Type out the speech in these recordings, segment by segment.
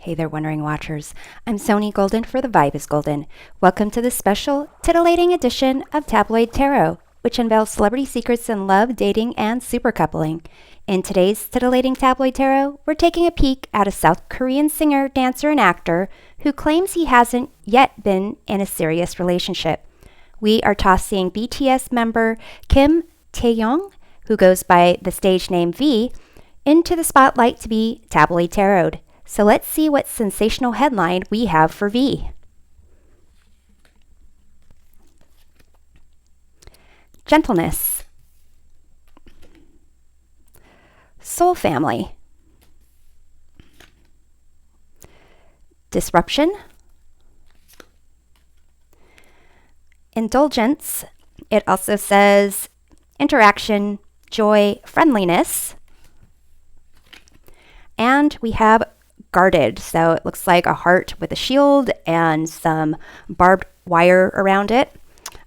Hey there, Wondering Watchers. I'm Sony Golden for The Vibe is Golden. Welcome to this special, titillating edition of Tabloid Tarot, which unveils celebrity secrets in love, dating, and supercoupling. In today's titillating tabloid tarot, we're taking a peek at a South Korean singer, dancer, and actor who claims he hasn't yet been in a serious relationship. We are tossing BTS member Kim TAEHYUNG, who goes by the stage name V, into the spotlight to be tabloid tarot. So let's see what sensational headline we have for V. Gentleness. Soul family. Disruption. Indulgence. It also says interaction, joy, friendliness. And we have guarded. So it looks like a heart with a shield and some barbed wire around it.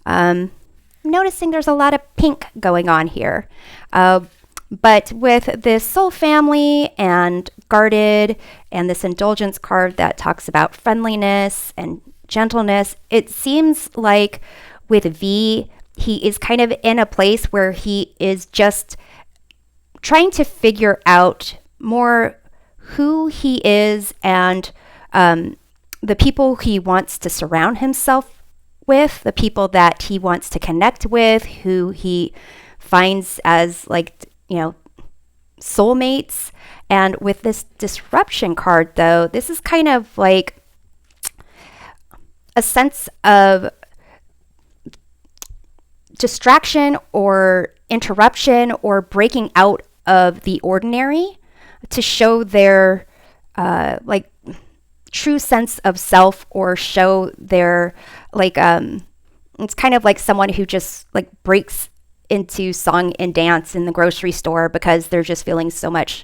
I'm noticing there's a lot of pink going on here. But with this soul family and guarded and this indulgence card that talks about friendliness and gentleness, it seems like with V, he is kind of in a place where he is just trying to figure out more who he is and the people he wants to surround himself with, the people that he wants to connect with, who he finds as soulmates. And with this disruption card, though, this is kind of like a sense of distraction or interruption or breaking out of the ordinary to show their true sense of self, or show their it's kind of like someone who just breaks into song and dance in the grocery store because they're just feeling so much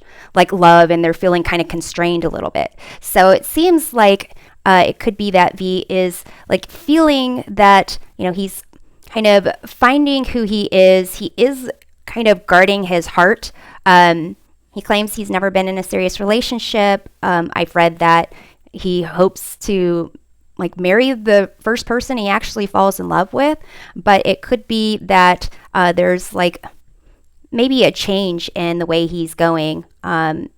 love and they're feeling kind of constrained a little bit. So it seems like it could be that V is feeling that he's kind of finding who he is. He is kind of guarding his heart. He claims he's never been in a serious relationship. I've read that he hopes to marry the first person he actually falls in love with, but it could be that there's maybe a change in the way he's going.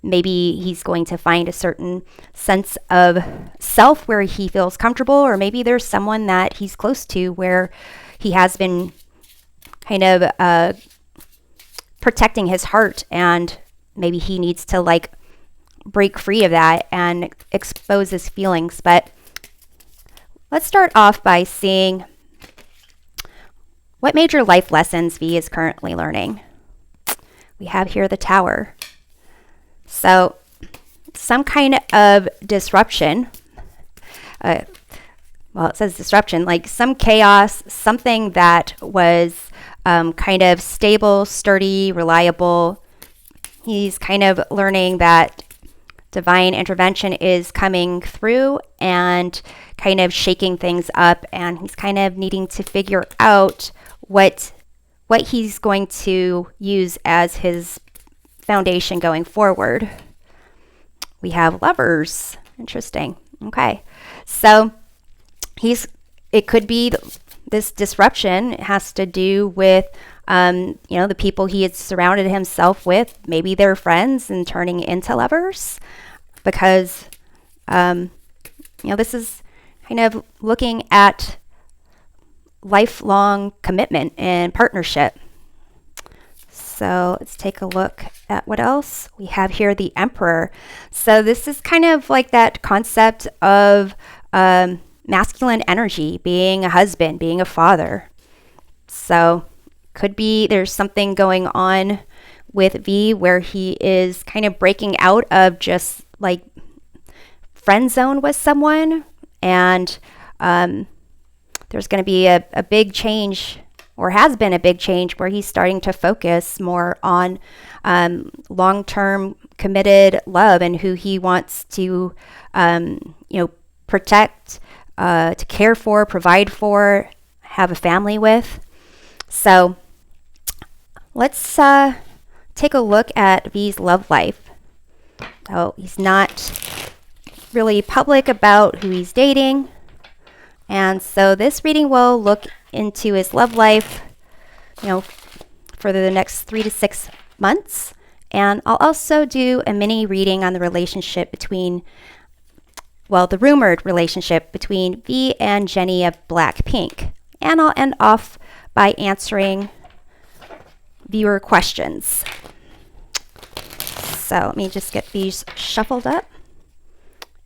Maybe he's going to find a certain sense of self where he feels comfortable, or maybe there's someone that he's close to where he has been kind of protecting his heart, and maybe he needs to break free of that and expose his feelings. But let's start off by seeing what major life lessons V is currently learning. We have here the Tower. So some kind of disruption. It says disruption, some chaos, something that was kind of stable, sturdy, reliable. He's kind of learning that divine intervention is coming through and kind of shaking things up, and he's kind of needing to figure out what he's going to use as his foundation going forward. We have Lovers. Interesting. Okay. So it could be this disruption has to do with the people he had surrounded himself with. Maybe they're friends and turning into lovers, because this is kind of looking at lifelong commitment and partnership. So let's take a look at what else we have here. The Emperor. So this is kind of like that concept of masculine energy, being a husband, being a father. So could be there's something going on with V where he is kind of breaking out of just friend zone with someone, and there's going to be a big change, or has been a big change, where he's starting to focus more on long-term committed love and who he wants to protect, to care for, provide for, have a family with. So let's take a look at V's love life. Oh, he's not really public about who he's dating. And so this reading will look into his love life, for the next 3 to 6 months. And I'll also do a mini reading on the relationship between, the rumored relationship between V and Jennie of Blackpink. And I'll end off by answering viewer questions. So let me just get these shuffled up.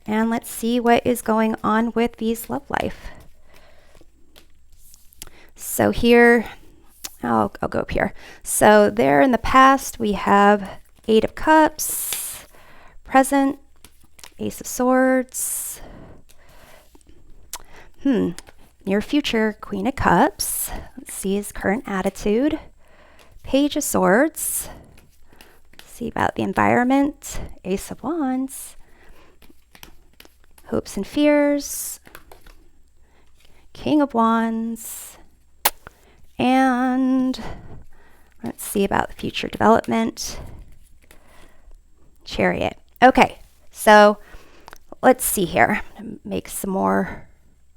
And let's see what is going on with V's love life. So here, I'll go up here. So there in the past, we have 8 of Cups, present, Ace of Swords, near future, Queen of Cups. Let's see his current attitude, Page of Swords. Let's see about the environment, Ace of Wands, hopes and fears, King of Wands, and let's see about the future development, Chariot. Okay, so let's see here. Make some more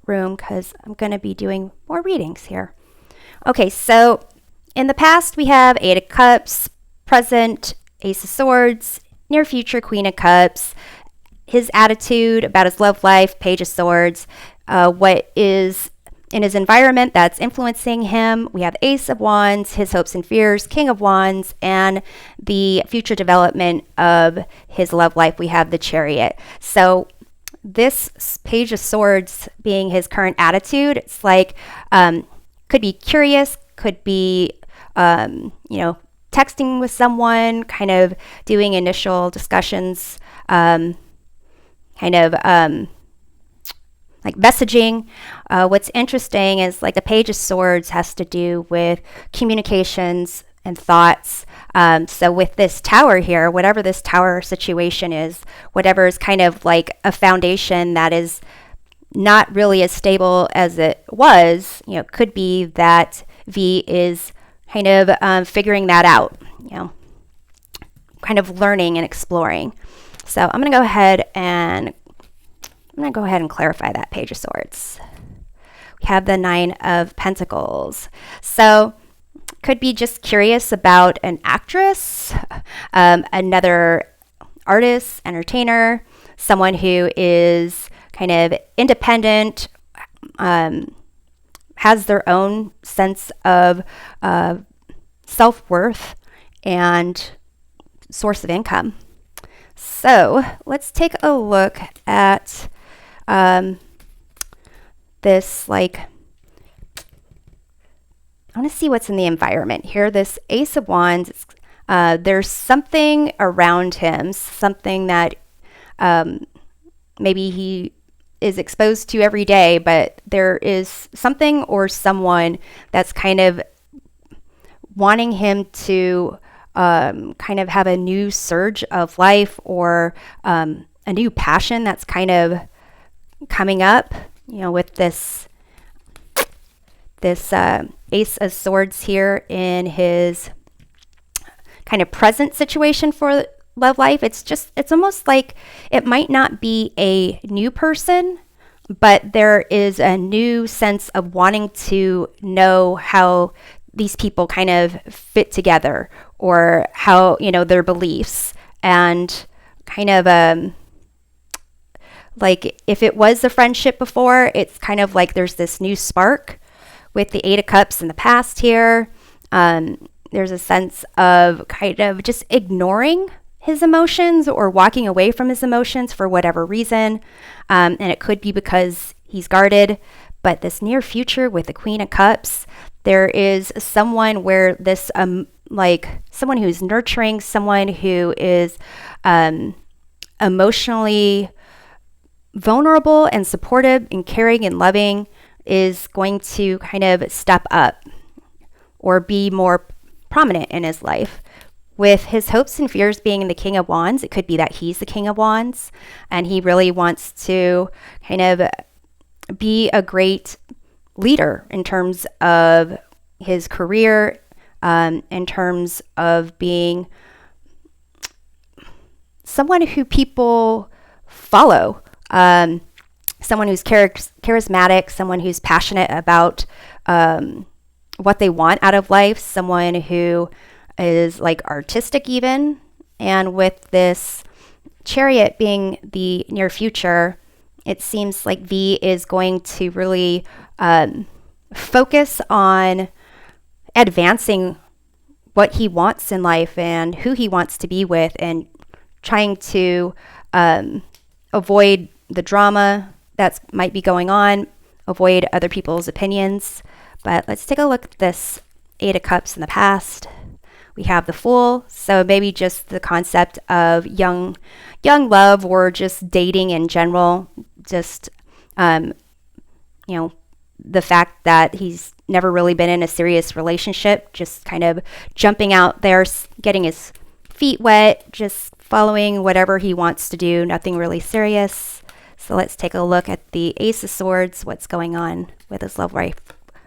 room because I'm going to be doing more readings here. Okay, so in the past we have 8 of Cups, present, Ace of Swords, near future, Queen of Cups, his attitude about his love life, Page of Swords, what is in his environment that's influencing him. We have Ace of Wands, his hopes and fears, King of Wands, and the future development of his love life. We have the Chariot. So this Page of Swords being his current attitude, it's like, could be curious, could be, texting with someone, kind of doing initial discussions, like messaging. What's interesting is like the Page of Swords has to do with communications and thoughts. So with this tower here, whatever this tower situation is, whatever is kind of like a foundation that is not really as stable as it was, could be that V is kind of figuring that out, kind of learning and exploring. So I'm going to go ahead and clarify that Page of Swords. We have the 9 of Pentacles. So could be just curious about an actress, another artist, entertainer, someone who is kind of independent, has their own sense of self-worth and source of income. So let's take a look at this, I want to see what's in the environment here. This Ace of Wands, there's something around him, something that maybe he is exposed to every day, but there is something or someone that's kind of wanting him to kind of have a new surge of life or a new passion that's kind of coming up, with this Ace of Swords here in his kind of present situation for love life. It's almost like it might not be a new person, but there is a new sense of wanting to know how these people kind of fit together, or how, their beliefs, and kind of like if it was a friendship before, it's kind of like there's this new spark with the 8 of Cups in the past here. There's a sense of kind of just ignoring his emotions or walking away from his emotions for whatever reason. And it could be because he's guarded. But this near future with the Queen of Cups, there is someone where this, like someone who's nurturing, someone who is emotionally vulnerable and supportive and caring and loving, is going to kind of step up or be more prominent in his life. With his hopes and fears being the King of Wands, it could be that he's the King of Wands and he really wants to kind of be a great leader in terms of his career, in terms of being someone who people follow, someone who's charismatic, someone who's passionate about what they want out of life, someone who is like artistic even. And with this Chariot being the near future, it seems like V is going to really focus on advancing what he wants in life and who he wants to be with, and trying to avoid the drama that might be going on, avoid other people's opinions. But let's take a look at this Eight of Cups in the past. We have the Fool, so maybe just the concept of young love, or just dating in general. Just the fact that he's never really been in a serious relationship, just kind of jumping out there, getting his feet wet, just following whatever he wants to do, nothing really serious. So let's take a look at the Ace of Swords, what's going on with his love life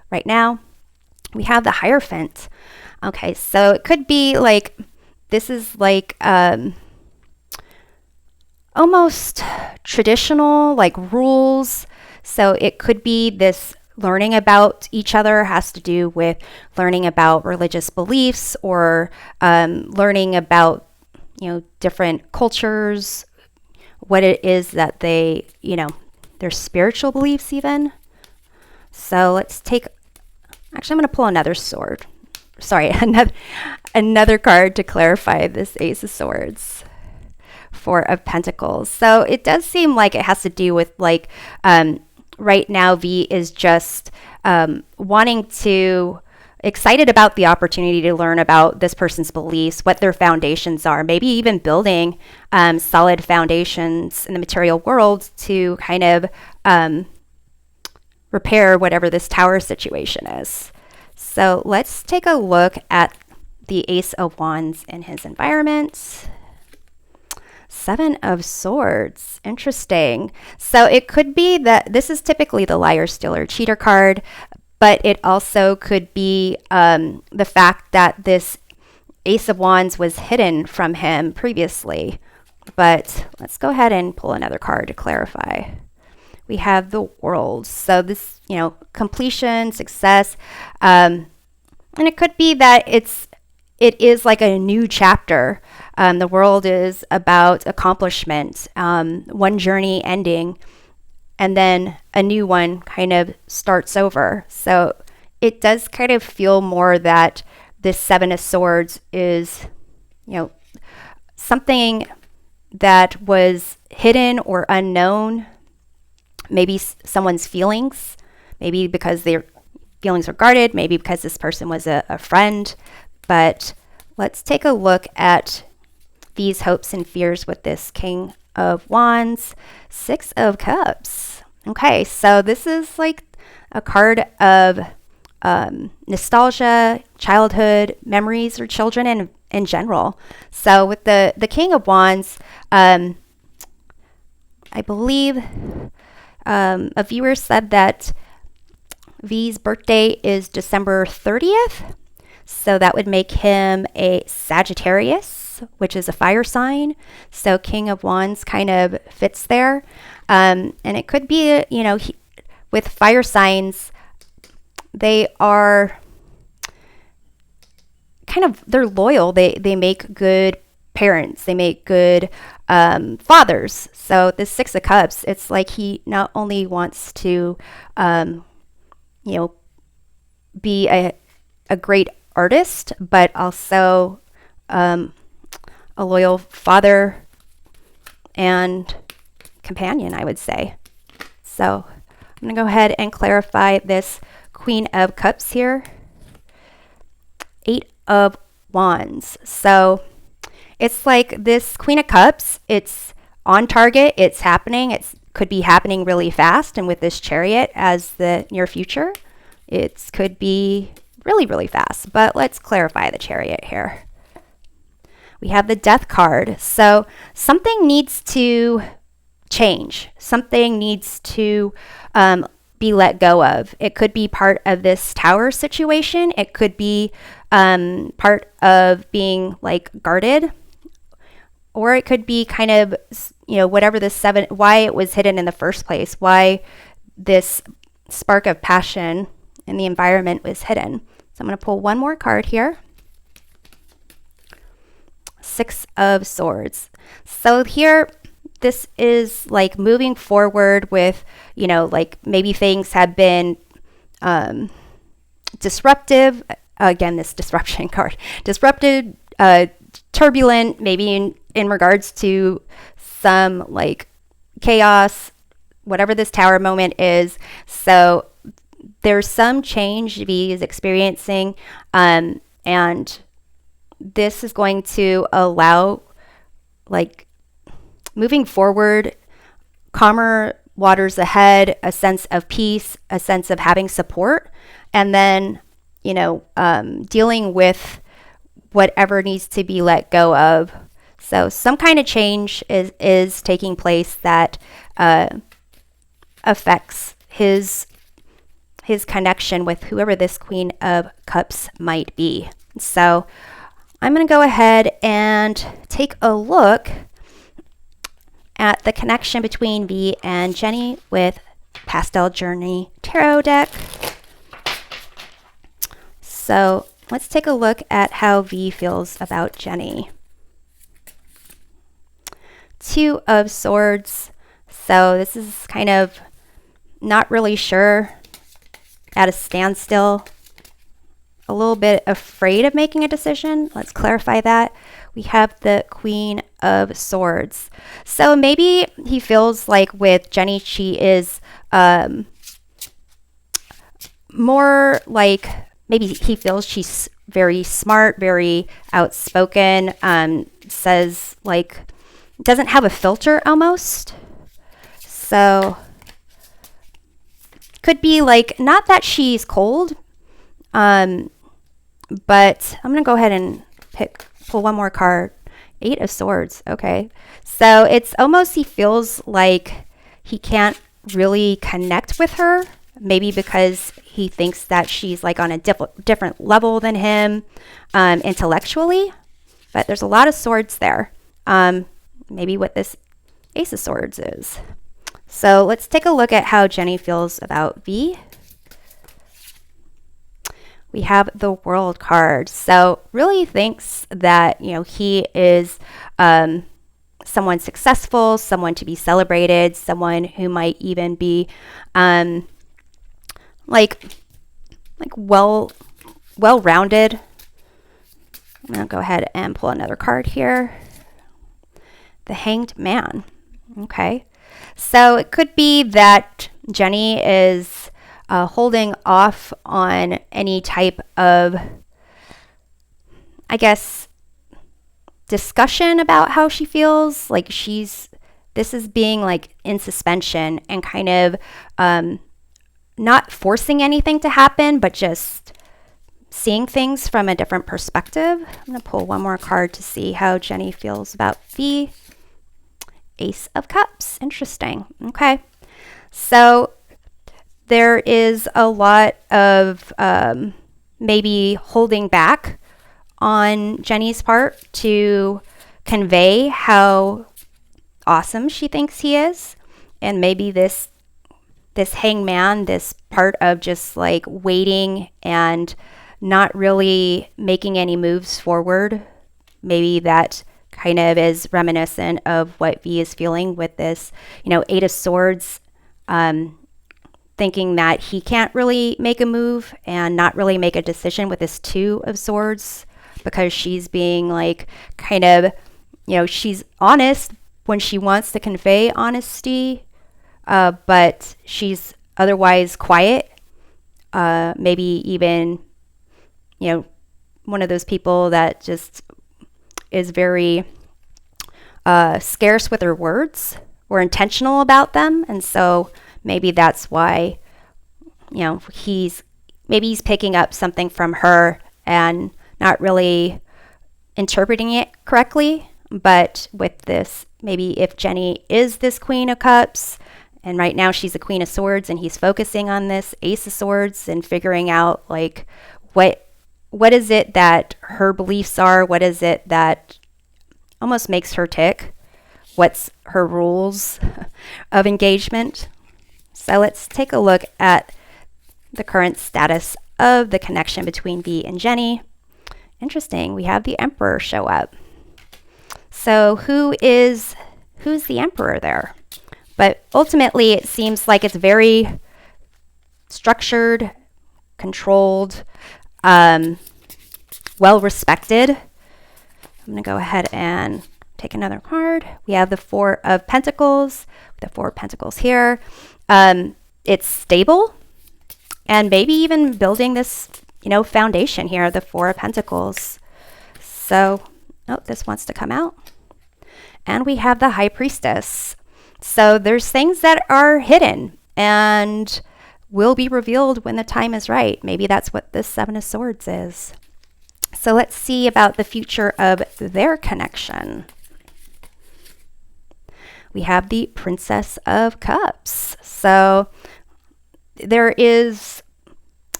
right now. We have the Hierophant. Okay, so it could be like, this is like almost traditional, like rules. So it could be this learning about each other, has to do with learning about religious beliefs, or learning about, different cultures, what it is that they, their spiritual beliefs even. So let's take, actually I'm going to pull another sword. Sorry, another card to clarify this Ace of Swords. Four of Pentacles. So it does seem like it has to do with like, right now V is just excited about the opportunity to learn about this person's beliefs, what their foundations are, maybe even building solid foundations in the material world to kind of repair whatever this Tower situation is. So let's take a look at the Ace of Wands in his environment. Seven of Swords. Interesting. So it could be that this is typically the liar, stealer, cheater card, but it also could be the fact that this Ace of Wands was hidden from him previously. But let's go ahead and pull another card to clarify. We have the World. So this, completion, success, and it could be that it is like a new chapter. The World is about accomplishment, one journey ending, and then a new one kind of starts over. So it does kind of feel more that this Seven of Swords is, something that was hidden or unknown. Maybe someone's feelings, maybe because their feelings are guarded, maybe because this person was a friend. But let's take a look at these hopes and fears with this King of Wands, Six of Cups. Okay, so this is like a card of nostalgia, childhood memories, or children in general. So with the King of Wands, I believe a viewer said that V's birthday is December 30th. So that would make him a Sagittarius, which is a fire sign. So King of Wands kind of fits there. And it could be, with fire signs, they are they're loyal. They make good parents. They make good fathers. So this Six of Cups, it's like he not only wants to, be a great artist, but also a loyal father and companion, I would say. So I'm going to go ahead and clarify this Queen of Cups here. Eight of Wands. So it's like this Queen of Cups, it's on target, it's happening, it could be happening really fast, and with this Chariot as the near future, it could be really, really fast. But let's clarify the Chariot here. We have the Death card. So something needs to change. Something needs to be let go of. It could be part of this Tower situation. It could be part of being like guarded, or it could be kind of, whatever this seven, why it was hidden in the first place, why this spark of passion in the environment was hidden. So I'm going to pull one more card here. Six of Swords. So here, this is like moving forward with, like maybe things have been disruptive. Again, this disruption card. Disrupted, turbulent, maybe in regards to some like chaos, whatever this Tower moment is. So there's some change V is experiencing, and this is going to allow, like, moving forward, calmer waters ahead, a sense of peace, a sense of having support, and then, dealing with whatever needs to be let go of. So some kind of change is taking place that affects his connection with whoever this Queen of Cups might be. So I'm going to go ahead and take a look at the connection between V and Jenny with Pastel Journey Tarot deck. So let's take a look at how V feels about Jenny. Two of Swords. So this is kind of not really sure, at a standstill, a little bit afraid of making a decision. Let's clarify that. We have the Queen of Swords. So maybe he feels like with Jenny, she is more like, maybe he feels she's very smart, very outspoken, says like, doesn't have a filter almost. So could be like, not that she's cold, but I'm going to go ahead and pull one more card. Eight of Swords. Okay. So it's almost, he feels like he can't really connect with her, maybe because he thinks that she's like on a different level than him intellectually. But there's a lot of swords there. Maybe what this Ace of Swords is. So let's take a look at how Jenny feels about V. We have the World card. So really thinks that, he is someone successful, someone to be celebrated, someone who might even be like well-rounded. I'm going to go ahead and pull another card here. The Hanged Man. Okay. So it could be that Jenny is holding off on any type of, I guess, discussion about how she feels. Like this is being like in suspension and kind of not forcing anything to happen, but just seeing things from a different perspective. I'm going to pull one more card to see how Jenny feels about V. Ace of Cups. Interesting. Okay. So there is a lot of maybe holding back on Jenny's part to convey how awesome she thinks he is. And maybe this hangman, this part of just like waiting and not really making any moves forward, maybe that kind of is reminiscent of what V is feeling with this, Eight of Swords, thinking that he can't really make a move and not really make a decision with this Two of Swords, because she's being like kind of, she's honest when she wants to convey honesty, but she's otherwise quiet, maybe even, one of those people that just is very scarce with her words or intentional about them. And so maybe that's why, he's picking up something from her and not really interpreting it correctly. But with this, maybe if Jenny is this Queen of Cups, and right now she's a Queen of Swords, and he's focusing on this Ace of Swords and figuring out like what is it that her beliefs are? What is it that almost makes her tick? what's her rules of engagement. So let's take a look at the current status of the connection between V and Jennie. Interesting, we have the Emperor show up. So who's the Emperor there? But ultimately, it seems like it's very structured, controlled, well respected. I'm going to go ahead and take another card. We have the Four of Pentacles, the Four of Pentacles here. It's stable, and maybe even building this, foundation here, the Four of Pentacles. So, this wants to come out. And we have the High Priestess. So there's things that are hidden and will be revealed when the time is right. Maybe that's what this Seven of Swords is. So let's see about the future of their connection. We have the Princess of Cups. So there is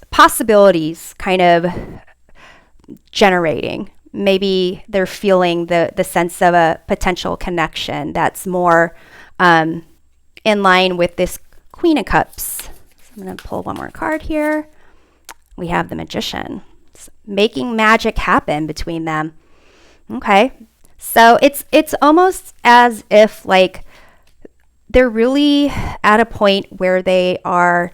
possibilities kind of generating. Maybe they're feeling the sense of a potential connection that's more in line with this Queen of Cups. So I'm going to pull one more card here. We have the Magician. It's making magic happen between them. Okay. So it's almost as if like they're really at a point where they are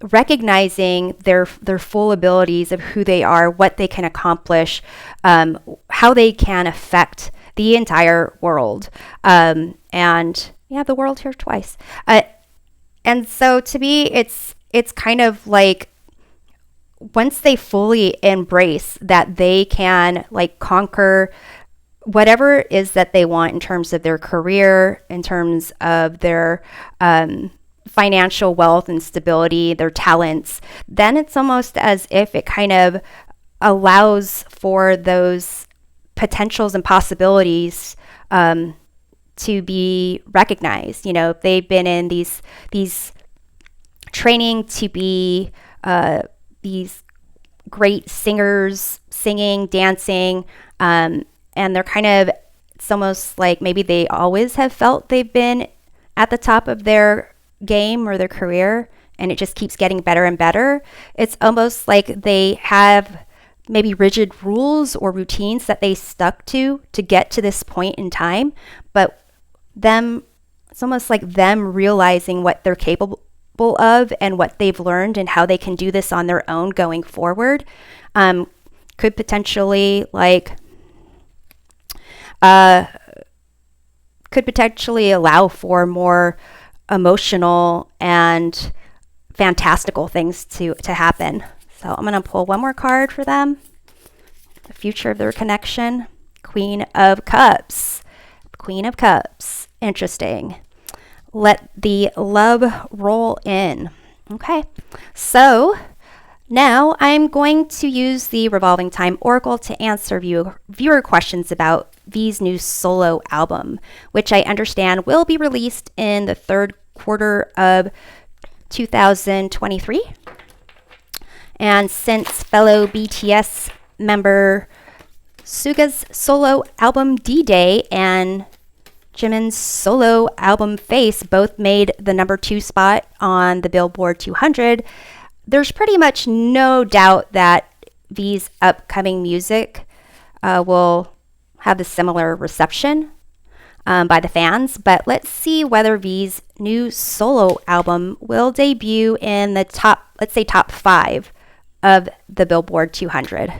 recognizing their full abilities of who they are, what they can accomplish, how they can affect the entire world. And you have the world here twice. And so to me, it's kind of like once they fully embrace that they can like conquer whatever it is that they want in terms of their career, in terms of their financial wealth and stability, their talents, then it's almost as if it kind of allows for those potentials and possibilities to be recognized. If they've been in these training to be these great singers, singing, dancing, and they're kind of, it's almost like maybe they always have felt they've been at the top of their game or their career, and it just keeps getting better and better. It's almost like they have maybe rigid rules or routines that they stuck to get to this point in time, but it's almost like them realizing what they're capable of and what they've learned and how they can do this on their own going forward. Could potentially allow for more emotional and fantastical things to happen. So I'm going to pull one more card for them. The future of their connection. Queen of Cups. Queen of Cups. Interesting. Let the love roll in. Okay. So now I'm going to use the Revolving Time Oracle to answer viewer questions about V's new solo album, which I understand will be released in the third quarter of 2023. And since fellow BTS member Suga's solo album D-Day and Jimin's solo album Face both made the #2 spot on the Billboard 200, there's pretty much no doubt that V's upcoming music will have a similar reception by the fans. But let's see whether V's new solo album will debut in the top 5 of the Billboard 200.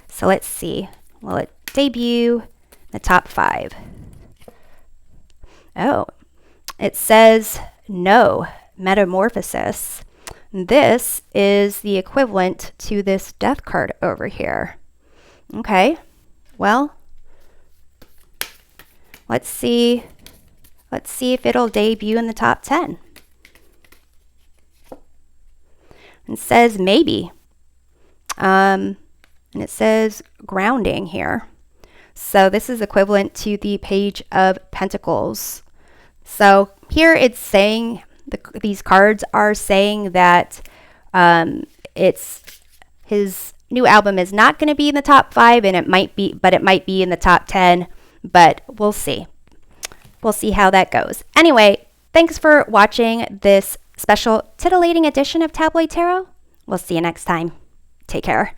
So let's see. Will it debut in the top 5? Oh, it says no, Metamorphosis. This is the equivalent to this death card over here. Okay, well, let's see if it'll debut in the top 10. It says maybe. And it says grounding here. So this is equivalent to the Page of Pentacles. So here it's saying, these cards are saying that it's his new album is not going to be in the top 5, and it might be in the top 10, but we'll see. we'll see how that goes. Anyway, thanks for watching this special titillating edition of Tabloid Tarot. We'll see you next time. Take care.